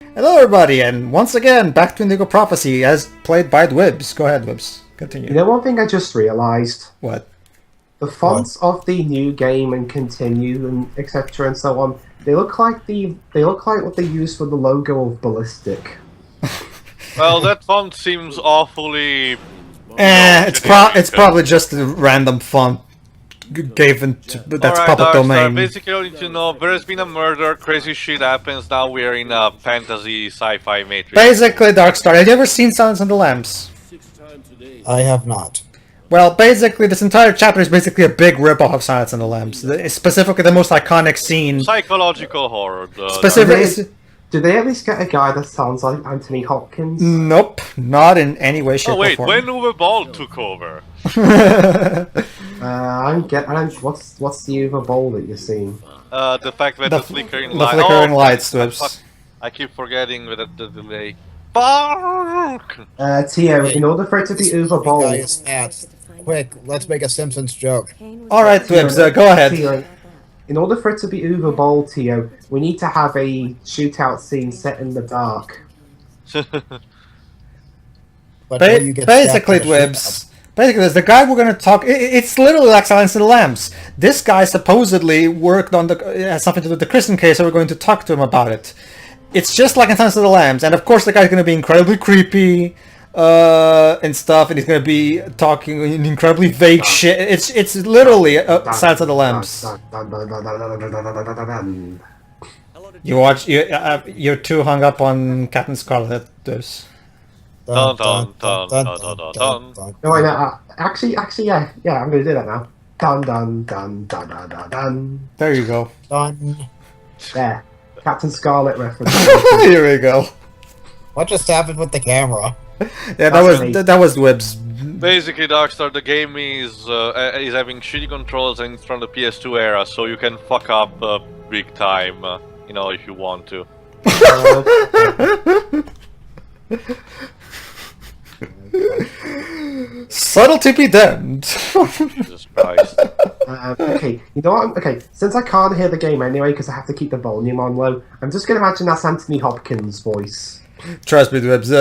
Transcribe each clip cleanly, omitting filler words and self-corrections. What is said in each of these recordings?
Hello everybody, and once again, back to Indigo Prophecy, as played by Dwibs. Go ahead, Dwibs. Continue. You know, one thing I just realised? What? The fonts of the new game and continue and etc. and so on, they look like what they use for the logo of Ballistic. Well, that font seems awfully... It's probably just a random font given to that's public domain. Basically, all you need to know, there has been a murder, crazy shit happens, now we're in a fantasy sci-fi matrix. Basically, Darkstar. Have you ever seen Silence of the Lambs? I have not. Well, basically, this entire chapter is basically a big rip-off of Silence of the Lambs. Specifically, the most iconic scene. Psychological horror. Do they at least get a guy that sounds like Anthony Hopkins? Nope, not in any way, shape, or form. when Uwe Boll took over? What's the Uwe Boll that you're seeing? The fact that the flickering lights... The flickering lights, Dwibs. I keep forgetting the delay. Fuck! Tio, in order for it to be Uwe Boll... Quick, let's make a Simpsons joke. Alright, Dwibs, go ahead. Tio, in order for it to be Uwe Boll, Tio, we need to have a shootout scene set in the dark. Basically, Dwibs. Basically, there's the guy we're going to talk... It's literally like Silence of the Lambs. This guy supposedly worked on has something to do with the Kristen case, so we're going to talk to him about it. It's just like in Silence of the Lambs, and of course the guy's going to be incredibly creepy and stuff, and he's going to be talking in incredibly vague shit. It's literally Silence of the Lambs. You're too hung up on Captain Scarlet. Dun dun dun dun dun dun dun. No, wait, no, actually, yeah, I'm gonna do that now. Dun dun dun dun dun dun dun. There you go. Done. There, Captain Scarlet reference. Here we go. What just happened with the camera? Yeah, that was Dwibs. Basically, Darkstar, the game is having shitty controls and it's from the PS2 era, so you can fuck up big time, if you want to. Subtlety be damned. Jesus Christ. Okay, you know what? Okay, since I can't hear the game anyway because I have to keep the volume on low, I'm just gonna imagine that's Anthony Hopkins' voice. Trust me, Dwibs.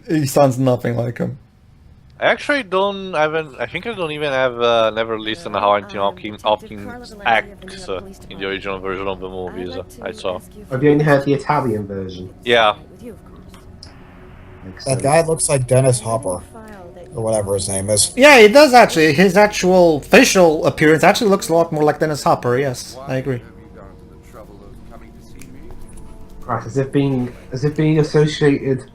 He sounds nothing like him. I think I don't even have never listened to how Anthony Hopkins acts in the original version of the movies I saw. Have you only heard the Italian version? Yeah. That guy looks like Dennis Hopper, or whatever his name is. Yeah, he does actually. His actual facial appearance actually looks a lot more like Dennis Hopper. Yes, I agree. Right, as if being associated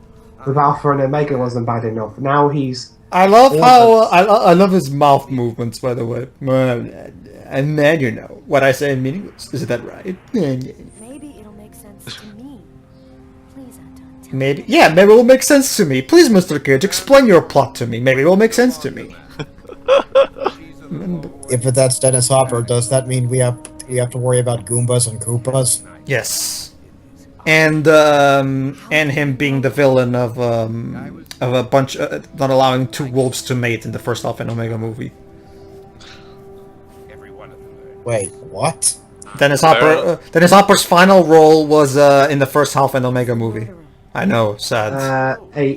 with Alpha and Omega wasn't bad enough. Now he's. I love how I love his mouth movements. By the way, and then you know what I say in meaningless. Is that right? Maybe it'll make sense to me. Please, Anton. Maybe it will make sense to me. Please, Mr. Cage, explain your plot to me. Maybe it will make sense to me. If that's Dennis Hopper, does that mean we have to worry about Goombas and Koopas? Yes, and him being the villain of a bunch, not allowing two wolves to mate in the first Alpha and Omega movie. Wait, what? Dennis Hopper's final role was in the first Alpha and Omega movie. I know, sad. A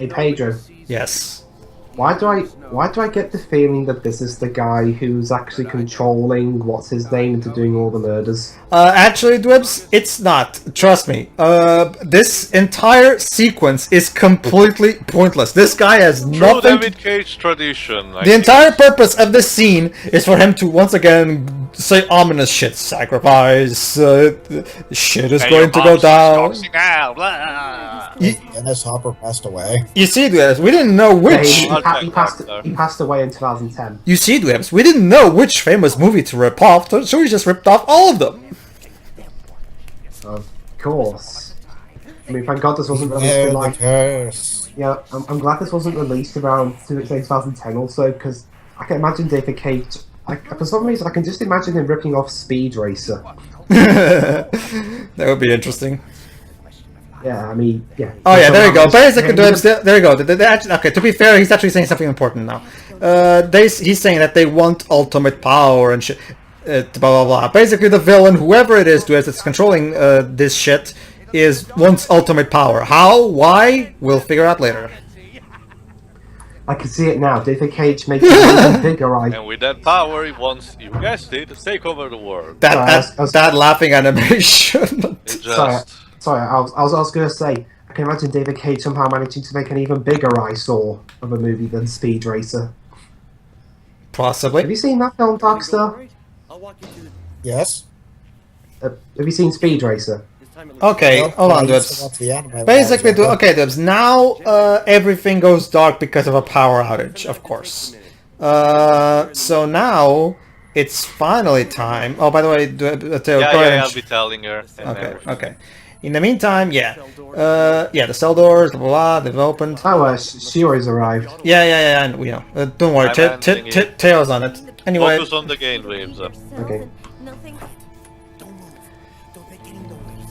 Pedro. Yes. Why do I get the feeling that this is the guy who's actually controlling what's his name into doing all the murders? Actually, Dwibs, it's not. Trust me. This entire sequence is completely pointless. This guy has nothing. True David Cage tradition. The entire purpose of this scene is for him to once again say ominous shit. Sacrifice. Shit is going to go down. Dennis Hopper passed away. You see, Dwibs, we didn't know which. He passed away in 2010. You see, Dwibs, we didn't know which famous movie to rip off, so we just ripped off all of them. Of course. I mean, thank God this wasn't released Yeah, I'm glad this wasn't released around 2010 also, because I can imagine David Cage. For some reason, I can just imagine him ripping off Speed Racer. That would be interesting. Yeah, I mean, yeah. Oh yeah, there you go. Basically, there you go. Okay, to be fair, he's actually saying something important now. He's saying that they want ultimate power and shit. Blah blah blah. Basically, the villain, whoever it is, that's controlling this shit, wants ultimate power. How? Why? We'll figure out later. I can see it now. David Cage makes it even bigger, right? And with that power, he wants, you guessed it, to take over the world. That laughing animation. It just... Sorry, I was gonna say, I can imagine David Cage somehow managing to make an even bigger eyesore of a movie than Speed Racer. Possibly. Have you seen that film, Darkstar? Yes. Have you seen Speed Racer? Okay, hold on, Dwibs. Basically, okay, Dwibs. Now everything goes dark because of a power outage, of course. So now it's finally time. Oh, by the way, Theo, go ahead. I'll be telling her. Okay. In the meantime, the cell doors, blah, blah, they've opened. Oh, Shio's arrived. Yeah, we know. Don't worry, Theo's on it. Anyway. Focus on the game, Dwibs. Okay.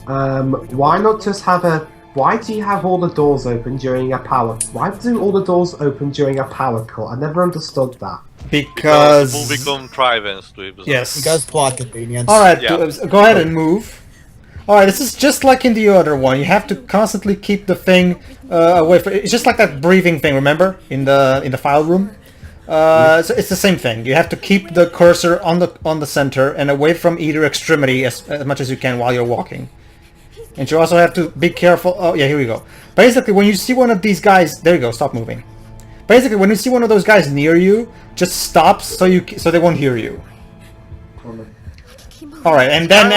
Why not just have why do you have all the doors open during a power... Why do all the doors open during a power cut? I never understood that. Because... We'll become Trivens, Dwibs. Yes. Because plot convenience. Alright, go ahead and move. Alright, this is just like in the other one. You have to constantly keep the thing away from... It's just like that breathing thing, remember? In the file room? So it's the same thing. You have to keep the cursor on the center and away from either extremity as much as you can while you're walking. And you also have to be careful. Oh yeah, here we go. Basically, when you see one of these guys, there you go. Stop moving. Basically, when you see one of those guys near you, just stop so they won't hear you. All right, and then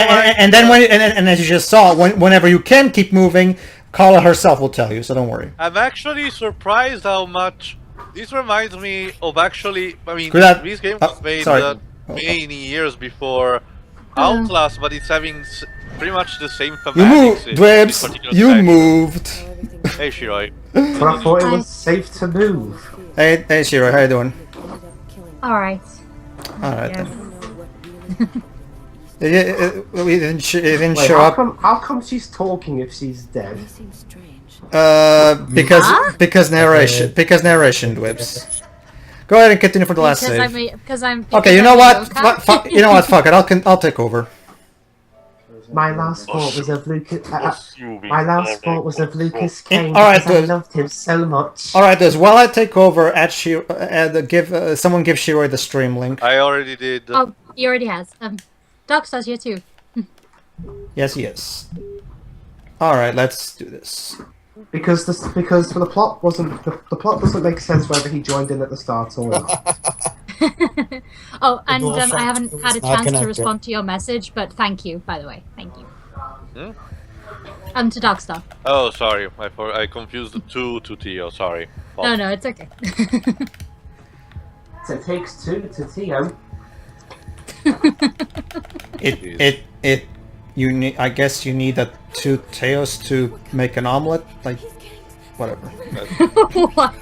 as you just saw, whenever you can keep moving, Carla herself will tell you. So don't worry. I'm actually surprised how much this reminds me of actually. I mean, this game was made many years before Outlast, but it's having pretty much the same thematics. You moved, Dwibs. You moved. Hey, Shiroi. But I thought it was safe to move. Hey, Shiroi, how you doing? Alright. Alright then. We didn't show up. How come she's talking if she's dead? Because narration, Dwibs. Go ahead and continue for the last save. Okay, you know what? Fuck it. I'll take over. My last thought was of Lucas. My last thought was of Lucas Kane. Alright, I loved him so much. Alright, while I take over, someone give Shiroi the stream link. I already did. Oh, he already has. Darkstar's here too. Yes, he is. Alright, let's do this. Because for the plot the plot doesn't make sense whether he joined in at the start or not. Oh, and I haven't had a chance to respond to your message, but thank you, by the way. Thank you. And to Darkstar. Oh, sorry. I confused the two to Theo. Sorry. No, it's okay. So it takes two to Theo. I guess you need two Theos to make an omelet, like whatever. Why?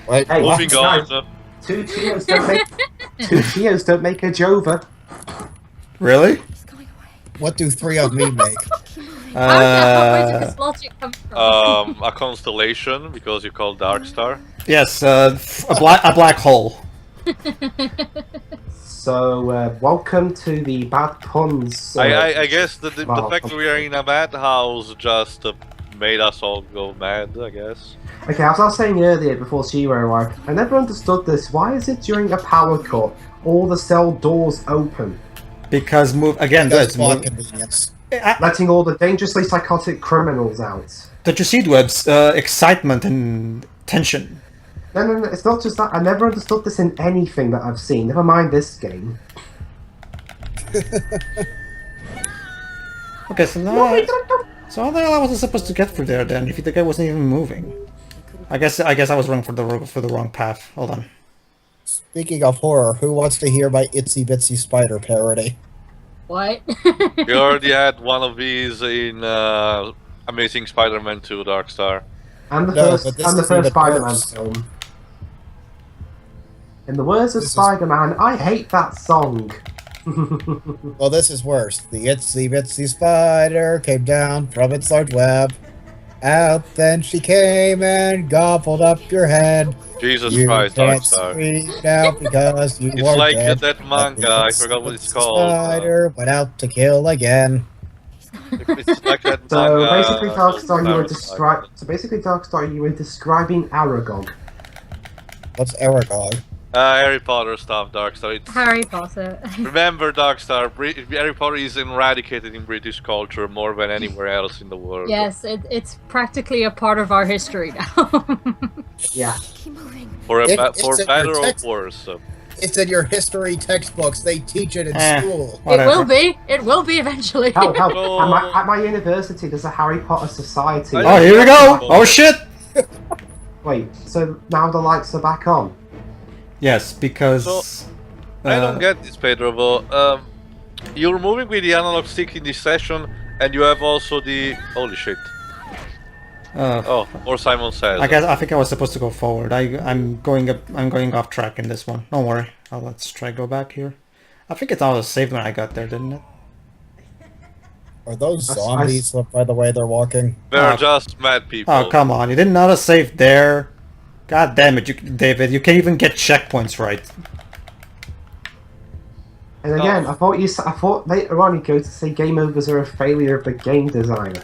Hey, moving on. Two Theos don't make a Jova. Really? What do three of me make? Where did this logic come from? A constellation because you call Darkstar. Yes, a black hole. So, welcome to the bad puns. I guess the fact that we are in a madhouse just made us all go mad, I guess. Okay, as I was saying earlier before Shiro arrived, I never understood this. Why is it during a power cut, all the cell doors open? Because convenience. Letting all the dangerously psychotic criminals out. Don't you see, Dwibs? Excitement and tension. No, it's not just that. I never understood this in anything that I've seen. Never mind this game. Okay, so now... So how the hell I was supposed to get through there then, if the guy wasn't even moving? I guess I was wrong for the wrong path. Hold on. Speaking of horror, who wants to hear my Itsy Bitsy Spider parody? What? We already had one of these in Amazing Spider-Man 2, Darkstar. And the first Spider-Man film. In the words of Spider-Man, I hate that song. Well, this is worse. The itsy bitsy spider came down from its large web. Out then she came and gobbled up your head. Jesus you Christ, Darkstar. Now because you it's were like dead. that manga, I forgot what it's called. Spider went out to kill again. It's like that so basically, Darkstar, you were describing Aragog. What's Aragog? Harry Potter stuff, Darkstar. It's... Harry Potter. Remember, Darkstar, Harry Potter is eradicated in British culture more than anywhere else in the world. Yes, it's practically a part of our history now. Yeah. Keep moving. For better or worse. So. It's in your history textbooks. They teach it in school. It will be. It will be eventually. At my university, there's a Harry Potter society. Oh, here we go! Oh shit! Wait, so now the lights are back on? Yes, because... So, I don't get this, Pedro, but you're moving with the analog stick in this session, and you have also the... Holy shit. Or Simon says. I think I was supposed to go forward. I'm going off track in this one. Don't worry. Let's try go back here. I think it's all saved when I got there, didn't it? Are those zombies, by the way they're walking? They're just mad people. Oh, come on. You didn't know to save there. God damn it, David. You can't even get checkpoints right. And again, I thought later on you'd go to say game overs are a failure of the game designer.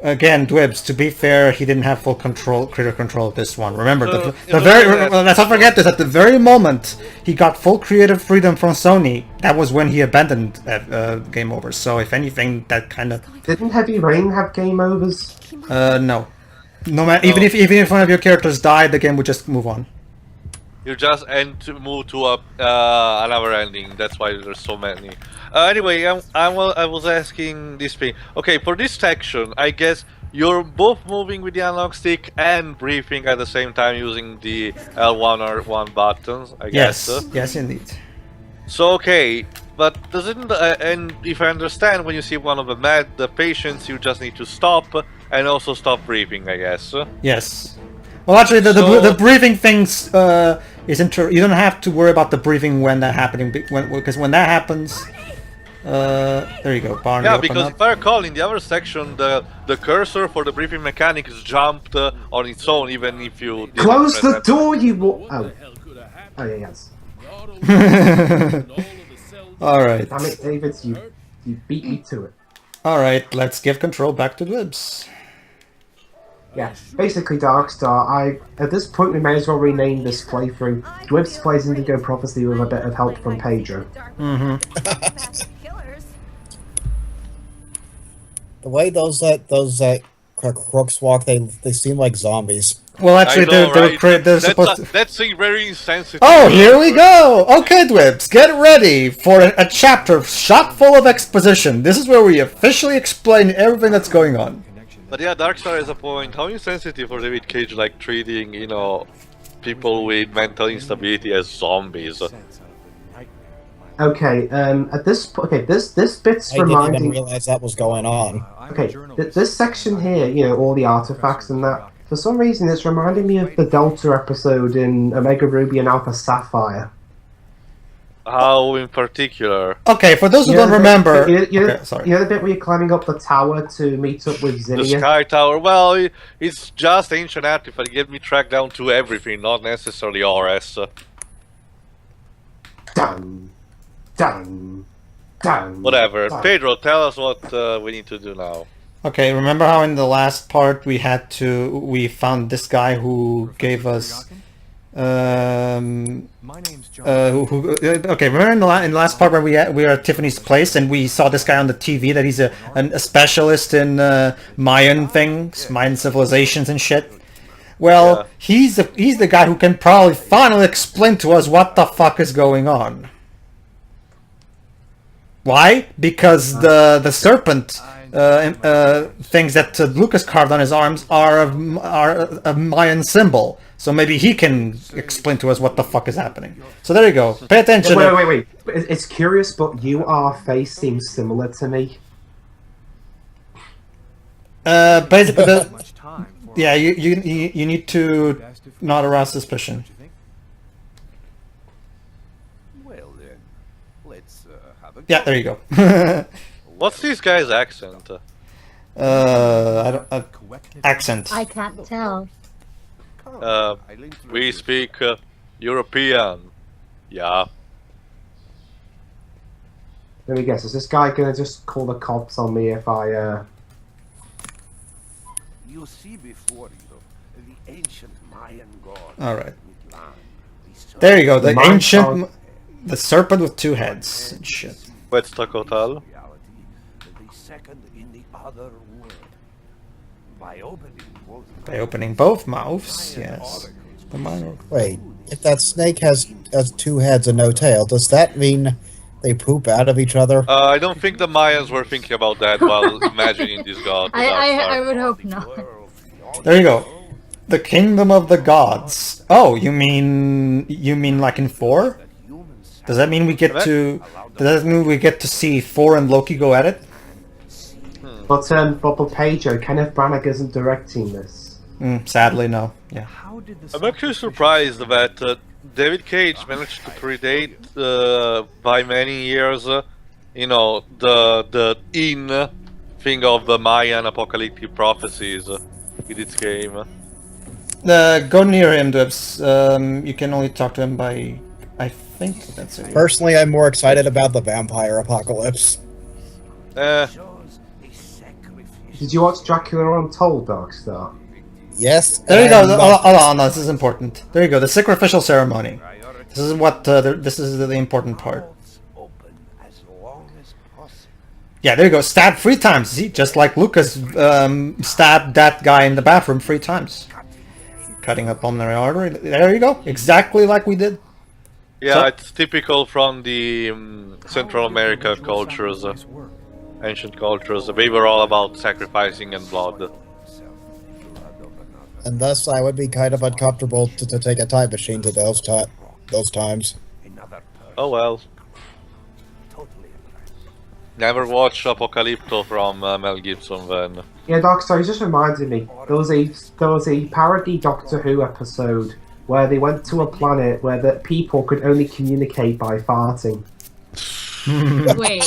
Again, Dwibs, to be fair, he didn't have full creator control of this one. Remember, let's not forget this, at the very moment he got full creative freedom from Sony, that was when he abandoned game overs. So if anything, that kind of... Didn't Heavy Rain have game overs? No. No matter, even if one of your characters died, the game would just move on. You just move to another ending. That's why there's so many. Anyway, I was asking this thing. Okay, for this section, I guess you're both moving with the analog stick and briefing at the same time using the L1 or 1 buttons. I guess. Yes, indeed. So okay, but doesn't and if I understand, when you see one of the patients, you just need to stop and also stop breathing, I guess. Yes. Well, actually, the breathing things you don't have to worry about the breathing when that happening, because when that happens, there you go. Barney, yeah, because if I recall, in the other section, the cursor for the breathing mechanic is jumped on its own, even if you didn't close the door. Oh yeah, yes. All right. Damn it, David, you beat me to it. All right, let's give control back to Dwibs. Yeah, basically Darkstar, at this point we may as well rename this playthrough Dwibs plays Indigo Prophecy with a bit of help from Pedro. The way those crooks walk, they seem like zombies. Well, actually, they're supposed to... That's very insensitive. Oh, here we go! Okay, Dwibs, get ready for a chapter chock full of exposition. This is where we officially explain everything that's going on. But yeah, Darkstar has a point. How insensitive for David Cage, like treating, people with mental instability as zombies. Okay, at this bit's reminding... I didn't even realize that was going on. Okay, this section here, all the artifacts and that, for some reason it's reminding me of the Delta episode in Omega Ruby and Alpha Sapphire. How in particular? Okay, for those who don't remember... sorry. You know the bit where you're climbing up the tower to meet up with Zinnia? The Sky Tower, well, it's just ancient artifact. Get me tracked down to everything, not necessarily RS. Dun. Whatever. Pedro, tell us what we need to do now. Okay, remember how in the last part we found this guy who gave us... okay, remember in the last part where we were at Tiffany's place and we saw this guy on the TV that he's a specialist in Mayan things, Mayan civilizations and shit? Well, he's the guy who can probably finally explain to us what the fuck is going on. Why? Because the serpent things that Lucas carved on his arms are a Mayan symbol. So maybe he can explain to us what the fuck is happening. So there you go. Pay attention. Wait. It's curious, but your face seems similar to me. Basically, you need to not arouse suspicion. Well then, let's have a... Yeah, there you go. What's this guy's accent? Accent. I can't tell. We speak European. Yeah. Let me guess, is this guy gonna just call the cops on me if I, You see before you the ancient Mayan god. Alright. There you go, the ancient... The serpent with 2 heads and shit. What's the total? The second in the other world. By opening both mouths, yes. The Mayan. Wait, if that snake has 2 heads and no tail, does that mean they poop out of each other? I don't think the Mayans were thinking about that while imagining this god. I would hope not. There you go. The Kingdom of the Gods. Oh, you mean like in 4? Does that mean we get to? Does that mean we get to see Thor and Loki go at it? But Pedro, Kenneth Branagh isn't directing this. Sadly, no. Yeah. I'm actually surprised that David Cage managed to predate by many years, you know, the thing of the Mayan apocalyptic prophecies with its game. Go near him, Dwibs. You can only talk to him by... I think that's it. Personally, I'm more excited about the vampire apocalypse. Did you watch Dracula Untold, Darkstar? Yes. There you go. Hold on, this is important. There you go. The sacrificial ceremony. This is what. This is the important part. Yeah, there you go. Stabbed 3 times. See, just like Lucas stabbed that guy in the bathroom 3 times. Cutting a pulmonary artery. There you go. Exactly like we did. Yeah, So, it's typical from the Central America cultures, ancient cultures. They were all about sacrificing and blood. And thus, I would be kind of uncomfortable to take a time machine to those times. Oh well. Never watched Apocalypto from Mel Gibson then. Yeah, Darkstar, it just reminded me. There was a parody Doctor Who episode where they went to a planet where the people could only communicate by farting. Wait.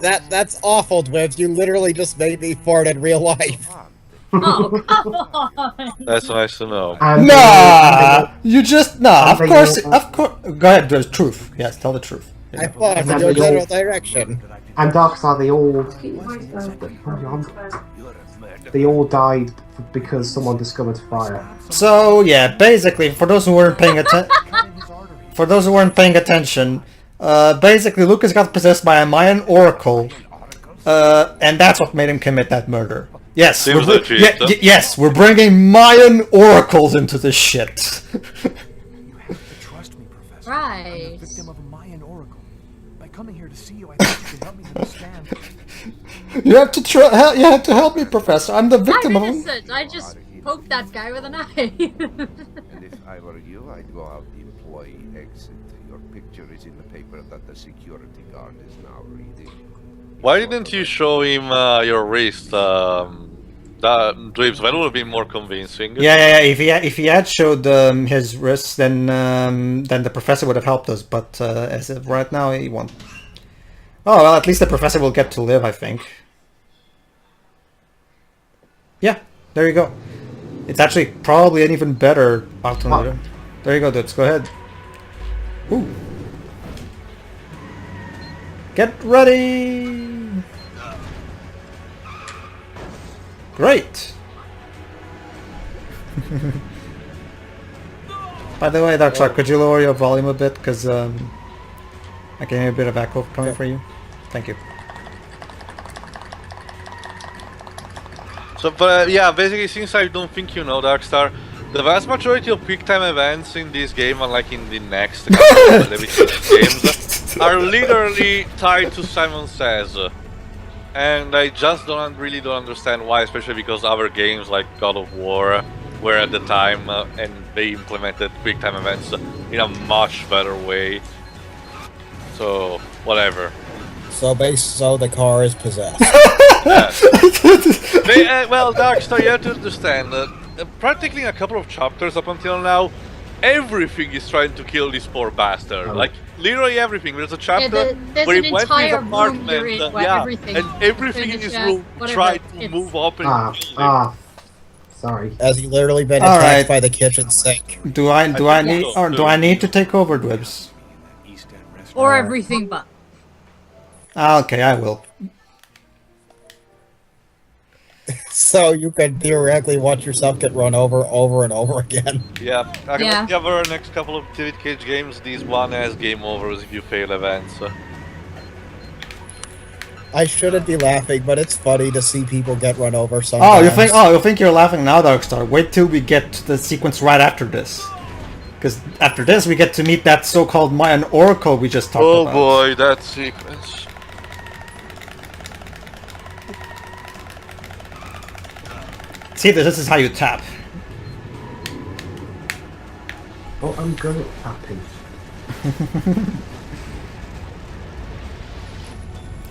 That's awful, Dwibs. You literally just made me fart in real life. Oh, come on. That's nice to know. you just of course. Go ahead. There's truth. Yes, tell the truth. I thought in your general direction. And Darkstar, they all died because someone discovered fire. So yeah, basically, for those who weren't paying attention, basically Lucas got possessed by a Mayan oracle, and that's what made him commit that murder. Yes, yes, we're bringing Mayan oracles into this shit. Right. Victim of a Mayan oracle. By coming here to see you, I think you can help me understand. You have to help me, Professor. I'm the victim of him. I just poked that guy with a knife. And if I were you, I'd go out the employee exit. Your picture is in the paper that the security guard is now reading. Why didn't you show him your wrist, Dwibs? That would have been more convincing. Yeah. If he had showed his wrist, then the professor would have helped us. But as of right now, he won't. Oh well, at least the professor will get to live, I think. Yeah, there you go. It's actually probably an even better alternative. There you go, Dwibs. Go ahead. Ooh. Get ready. Great. By the way, Darkstar, could you lower your volume a bit? Because I can hear a bit of echo coming from you. Thank you. So, yeah, basically, since I don't think you know, Darkstar, the vast majority of quick time events in this game, unlike in the next couple of games, are literally tied to Simon Says. And I just really don't understand why, especially because other games like God of War were at the time, and they implemented quick time events in a much better way. So, whatever. So the car is possessed. Well, Darkstar, you have to understand, practically in a couple of chapters up until now, everything is trying to kill this poor bastard. Like, literally everything. There's a chapter where he went to his apartment, and everything in his room tried to move up and kill him. Sorry. As he literally been attacked by the kitchen sink. Do I need to take over, Dwibs? Or everything but. Okay, I will. So you can theoretically watch yourself get run over and over again. Yeah, I can cover next couple of Tilt Cage games. These one has game overs if you fail events. I shouldn't be laughing, but it's funny to see people get run over sometimes. You think you're laughing now, Darkstar? Wait till we get to the sequence right after this. Because after this, we get to meet that so-called Mayan Oracle we just talked about. Oh boy, that sequence. See, this is how you tap. Oh, I'm good at tapping.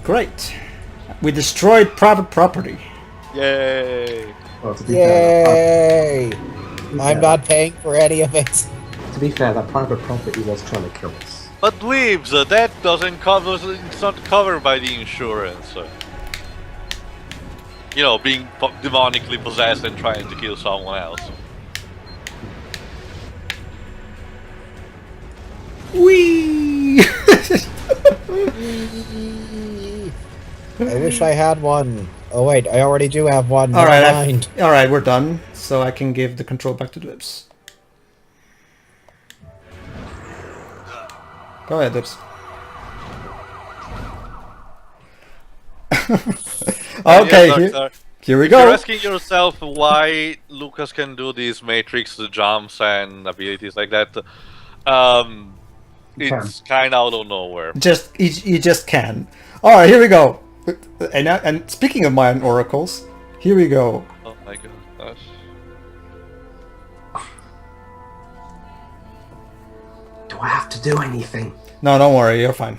Great. We destroyed private property. Yay! Well, to be Yay! I'm not paying for any of it. To be fair, that private property was trying to kill us. But Dwibs, that doesn't cover. It's not covered by the insurance. You know, being demonically possessed and trying to kill someone else. Whee! I wish I had one. Oh wait, I already do have one. Alright, we're done. So I can give the control back to Dwibs. Go ahead, Dwibs. Okay, here we go. You're asking yourself why Lucas can do these matrix jumps and abilities like that. It's kind of out of nowhere. You just can. All right, here we go. And speaking of Mayan oracles, here we go. Oh my gosh. Do I have to do anything? No, don't worry, you're fine.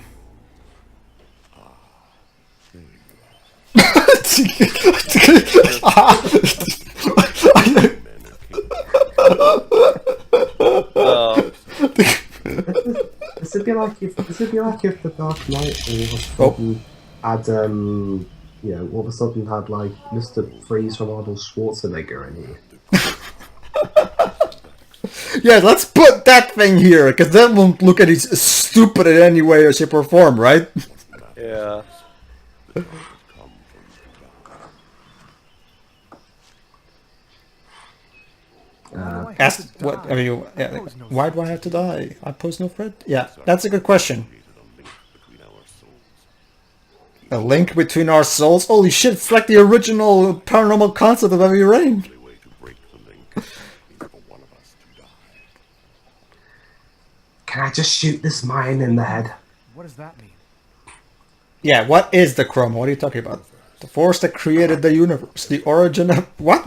This would be like if the Dark Knight all of a sudden had you know, all of a sudden had like Mr. Freeze from Arnold Schwarzenegger in here. Yeah, let's put that thing here, because that won't look at it stupid in any way or shape or form, right? Yeah. Ask what are you? Yeah, why do I have to die? I pose no threat. Yeah, that's a good question. A link between our souls? Holy shit! It's like the original paranormal concept of Heavy Rain. Can I just shoot this Mayan in the head? What does that mean? Yeah, what is the chroma? What are you talking about? The force that created the universe. The origin of... What?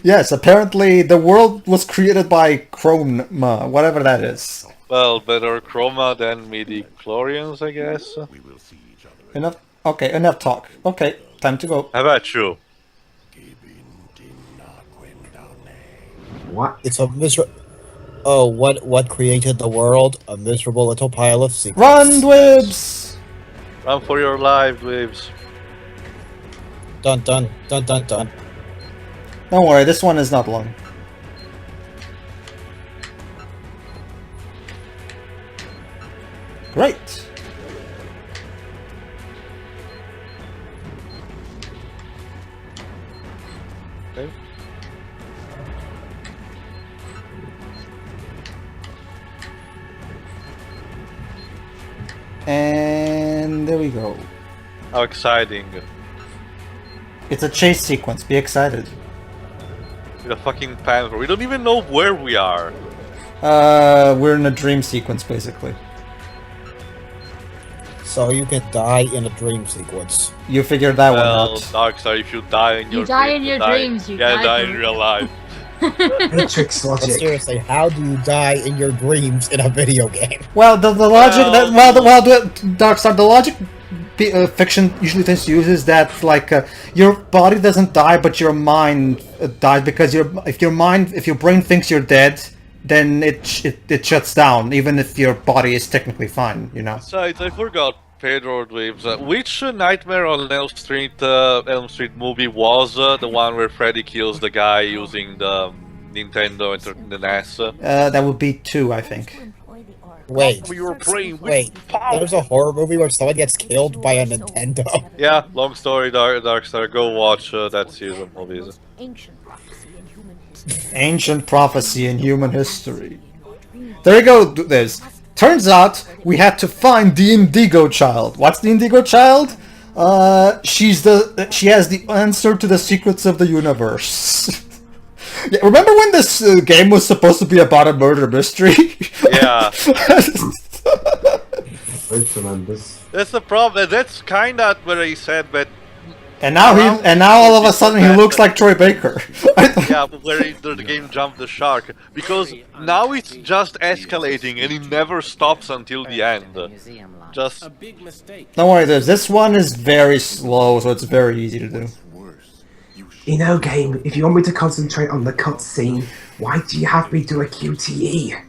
Yes, apparently the world was created by chroma, whatever that is. Well, better chroma than midi-chlorians, I guess. Enough. Okay, enough talk. Okay, time to go. How about you? What? It's a miserable... Oh, what created the world? A miserable little pile of secrets. Run, Dwibs! Run for your life, Dwibs. Dun dun dun dun dun. Don't worry, this one is not long. Great. Okay. And there we go. How exciting. It's a chase sequence, be excited. With a fucking panther. We don't even know where we are. We're in a dream sequence, basically. So you can die in a dream sequence. You figured that one out. Darkstar, if you die in your dreams, you die in real life. Matrix logic. But seriously, how do you die in your dreams in a video game? Well, the logic Darkstar, the logic fiction usually tends to use is that like your body doesn't die, but your mind dies, because if your brain thinks you're dead, then it shuts down, even if your body is technically fine, you know. Besides, I forgot Pedro Dwibs. Which Nightmare on Elm Street movie was the one where Freddy kills the guy using the Nintendo and the NES? That would be 2, I think. Wait. We were praying. Wait. There's a horror movie where someone gets killed by a Nintendo. Yeah, long story, Darkstar. Go watch that season of movies. Ancient prophecy in human history. There you go. There's. Turns out we had to find the Indigo child. What's the Indigo child? She has the answer to the secrets of the universe. Yeah, remember when this game was supposed to be about a murder mystery? Yeah. Tremendous. That's the problem. That's kind of what I said, but. And now all of a sudden he looks like Troy Baker. Yeah, where the game jumped the shark, because now it's just escalating and it never stops until the end. Just a big mistake. Don't worry, this one is very slow, so it's very easy to do. You know, game, if you want me to concentrate on the cutscene, why do you have me do a QTE?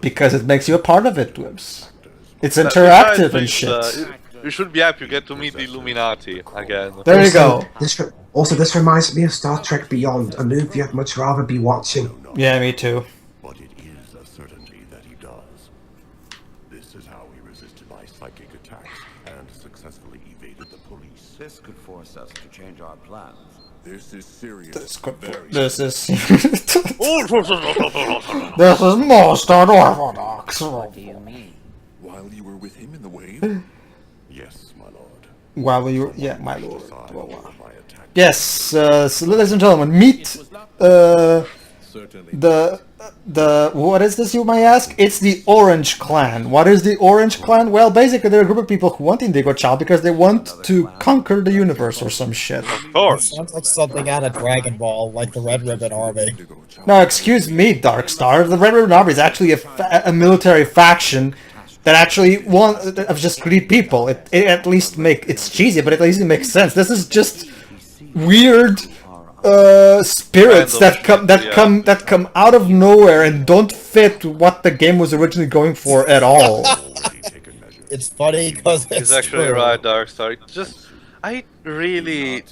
Because it makes you a part of it, Dwibs. It's interactive and shit. You should be happy you get to meet the Illuminati again. There you go. This reminds me of Star Trek Beyond, a movie I'd much rather be watching. Yeah, me too. But it is a certainty that he does. This is how he resisted my psychic attacks and successfully evaded the police. This could force us to change our plans. This is serious. This is most unorthodox. What do you mean? While you were with him in the wave? Yes, my lord. While you, yeah, my lord. Yes, so ladies and gentlemen, meet the what is this, you may ask? It's the Orange Clan. What is the Orange Clan? Well, basically they're a group of people who want Indigo Child because they want to conquer the universe or some shit. Of course. Sounds like something out of Dragon Ball, like the Red Ribbon Army. No, excuse me, Darkstar. The Red Ribbon Army is actually a military faction that actually want of just greedy people. It at least it's cheesy, but at least it makes sense. This is just weird spirits that come out of nowhere and don't fit what the game was originally going for at all. It's funny because it's actually true. right, Darkstar. Just I really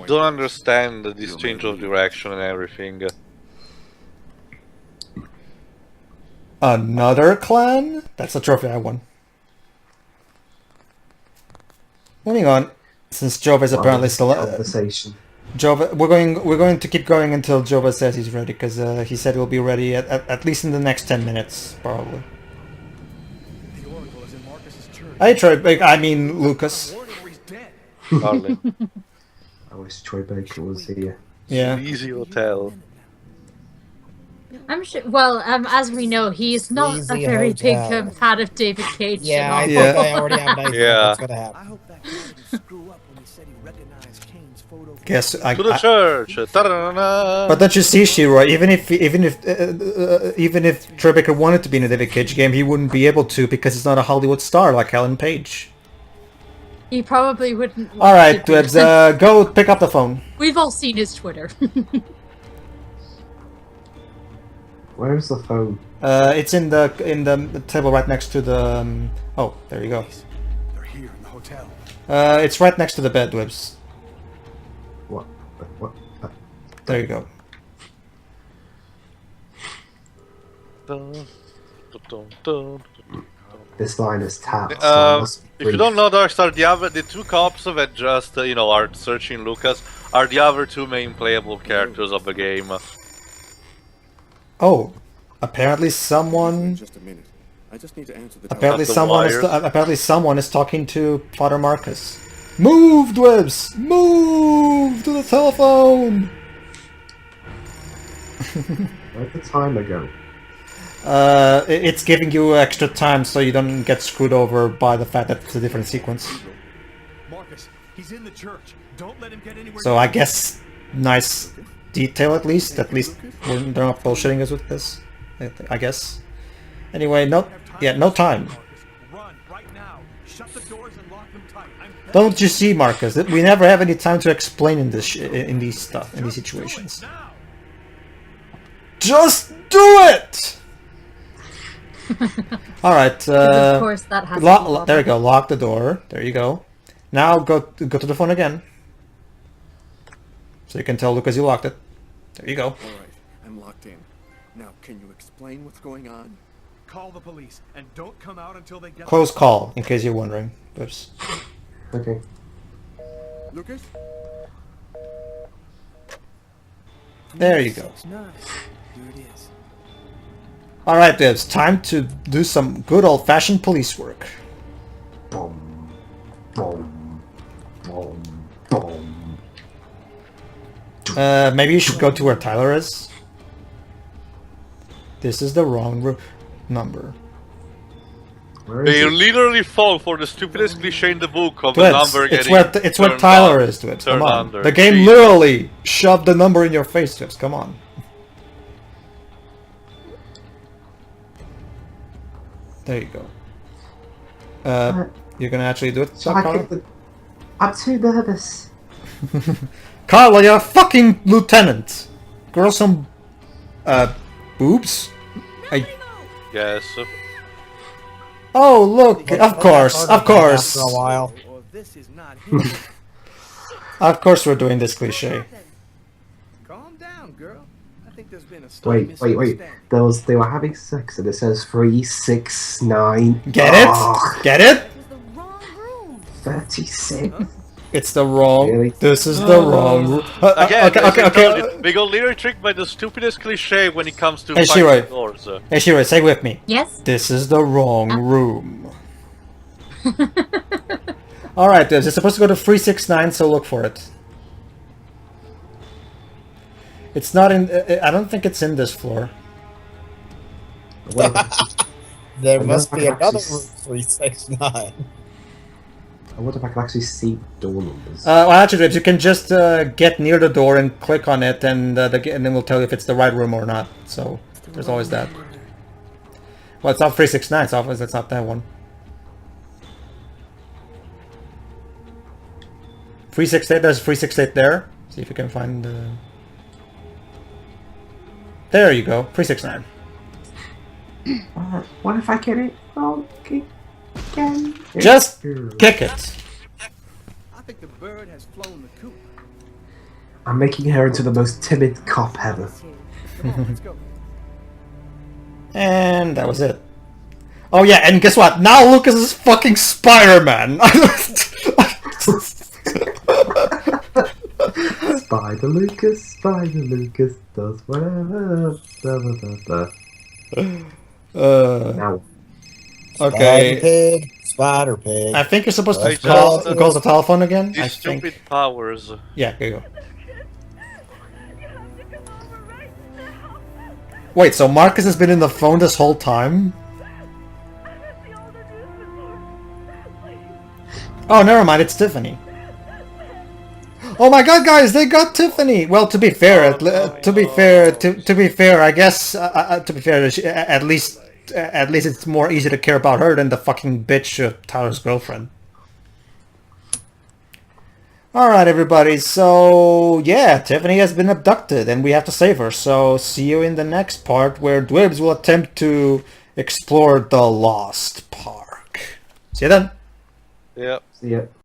don't understand this change of direction and everything. Another clan? That's a trophy I won. Moving on, since Jova is apparently still Jova, we're going to keep going until Jova says he's ready, because he said he'll be ready at least in the next 10 minutes, probably. The Oracle is in Marcus's church. Hey Troy, I mean Lucas. Hardly. I wish Troy Baker was here. Yeah. Easy hotel. I'm sure. Well, as we know, he's not a very big fan of David Cage. Yeah, I already have an idea what's gonna happen. I hope that guy didn't screw up when he said he recognized Kane's photo. Guess to the church. But don't you see, Shiro? Even if Troy Baker wanted to be in a David Cage game, he wouldn't be able to because he's not a Hollywood star like Ellen Page. He probably wouldn't. All right, Dwibs, go pick up the phone. We've all seen his Twitter. Where's the phone? It's in the table right next to the. Oh, there you go. They're here in the hotel. It's right next to the bed, Dwibs. What? There you go. This line is tapped. If you don't know, Darkstar, the two cops that just are searching Lucas are the other two main playable characters of the game. Oh, apparently someone. Just a minute. I just need to answer the apparently someone is talking to Father Marcus. Move, Dwibs! Move to the telephone. Where'd the timer go? It's giving you extra time so you don't get screwed over by the fact that it's a different sequence. Marcus, he's in the church. Don't let him get anywhere. So I guess nice detail at least they're not bullshitting us with this, I guess. Anyway, no time. Run right now. Shut the doors and lock them tight. Don't you see, Marcus? We never have any time to explain in these situations. Just do it. All right. Of course, that has there you go. Lock the door. There you go. Now go to the phone again, so you can tell Lucas you locked it. There you go. All right, I'm locked in. Now, can you explain what's going on? Call the police and don't come out until they get. Close call, in case you're wondering. Oops. Okay. Lucas. There you go. Nice. Here it is. Alright, it's time to do some good old-fashioned police work. Boom, boom, boom, boom. Maybe you should go to where Tyler is. This is the wrong number. They literally fall for the stupidest cliche in the book of Dwibs, the number getting it's where Tyler is, Dwibs. Come on. Under. The game literally shoved the number in your face, Dwibs. Come on. There you go. You're gonna actually do it, So Carla? I'm too nervous. Carla, you're a fucking lieutenant. Grow some boobs? Yes. Oh look! Of course. For a while. Well, this is not him. Of course, we're doing this cliche. Calm down, girl. I think there's been a Wait. They were having sex and it says 369. Get it? Get it? 36. It's the wrong. Really? This is the wrong. Again, Okay. we got literally tricked by the stupidest cliche when it comes to Hey, fighting Shiroi. doors. Hey, Shiro, say with me. Yes? This is the wrong room. Alright, it's supposed to go to 369, so look for it. It's not in... I don't think it's in this floor. There must be another room 369. I wonder if I can actually see door numbers. Well, actually, you can just get near the door and click on it, and then we'll tell you if it's the right room or not. So, there's always that. Well, it's not 369, so obviously it's not that one. 368, there's 368 there. See if you can find the... There you go, 369. What if I get it? Okay. Just kick it. I think the bird has flown the coop. I'm making her into the most timid cop ever. Come on, let's go. And that was it. Oh yeah, and guess what? Now Lucas is fucking Spider-Man! Spider Lucas does whatever. Now. Okay. Spider pig. I think you're supposed to call the telephone again. These stupid powers. Yeah, there you go. Wait, so Marcus has been in the phone this whole time? Oh, never mind, it's Tiffany. Oh my god, guys, they got Tiffany! Well, to be fair, I guess, at least it's more easy to care about her than the fucking bitch Tyler's girlfriend. Alright, everybody, so yeah, Tiffany has been abducted and we have to save her. So see you in the next part where Dwibs will attempt to explore the Lost Park. See you then. Yep. See ya.